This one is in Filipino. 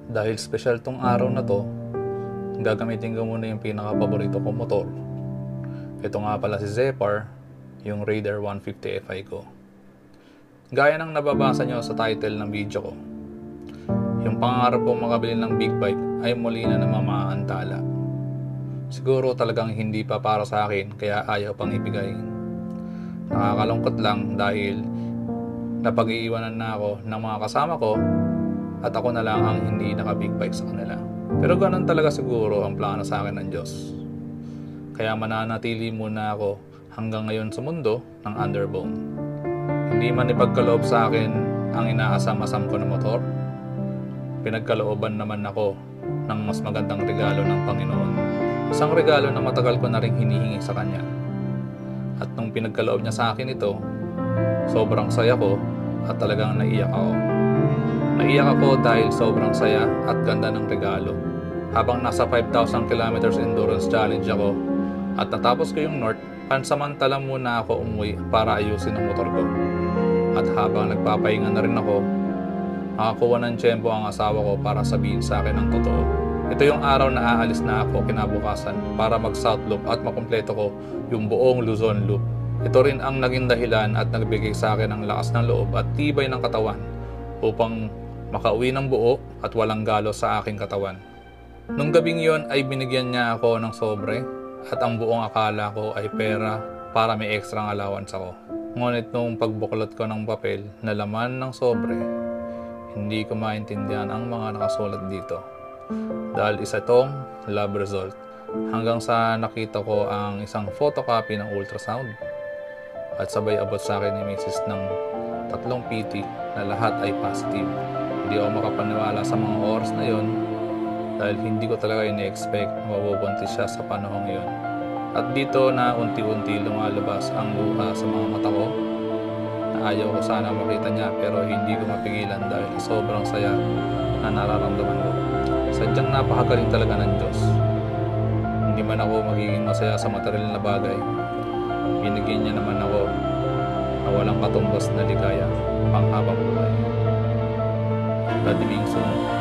Dahil special tong araw na to, gagamitin ko muna yung pinaka-paborito kong motor. Ito nga pala si Zephyr, yung Raider 150 Fi ko. Gaya ng nababasa nyo sa title ng video ko, yung pangarap kong makabili ng big bike ay muli na namamaantala. Siguro talagang hindi pa para sa akin kaya ayaw pang ibigay. Nakakalungkot lang dahil napag-iiwanan na ako ng mga kasama ko at ako na lang ang hindi naka-big bike sa kanila. Pero ganun talaga siguro ang plano sa akin ng Diyos. Kaya mananatili muna ako hanggang ngayon sa mundo ng underbone. Hindi man ipagkaloob sa akin ang inaasam-asam ko na motor, pinagkalooban naman ako ng mas magandang regalo ng Panginoon. Isang regalo na matagal ko na rin hinihingi sa Kanya. At nung pinagkaloob niya sa akin ito, sobrang saya ko at talagang naiyak ako. Naiyak ako dahil sobrang saya at ganda ng regalo. Habang nasa 5,000 kilometers endurance challenge ako at natapos ko yung North, pansamantala muna ako umuwi para ayusin ang motor ko. At habang nagpapahinga na rin ako, nakakuha ng tiyempo ang asawa ko para sabihin sa akin ang totoo. Ito yung araw na aalis na ako kinabukasan para mag South Loop at makumpleto ko yung buong Luzon Loop. Ito rin ang naging dahilan at nagbigay sa akin ng lakas ng loob at tibay ng katawan upang makauwi ng buo at walang galos sa aking katawan. Nung gabing yon ay binigyan niya ako ng sobre at ang buong akala ko ay pera para may extra allowance ako. Ngunit nung pagbuklot ko ng papel na laman ng sobre, hindi ko maintindihan ang mga nakasulat dito. Dahil isa tong lab result. Hanggang sa nakita ko ang isang photocopy ng ultrasound. At sabay abot sa akin ni Mrs. ng 3 PT na lahat ay positive. Hindi ako makapaniwala sa mga oras na yon dahil hindi ko talaga ina-expect na mabubuntis siya sa panahong yon. At dito na unti-unti lumalabas ang luha sa mga mata ko na ayaw ko sana makita niya pero hindi ko mapigilan dahil sobrang saya na nararamdaman ko. Sadyang napakagaling talaga ng Diyos. Hindi man ako magiging masaya sa material na bagay, binigyan niya naman ako na walang katumbas na ligaya panghabang buhay. God willing soon.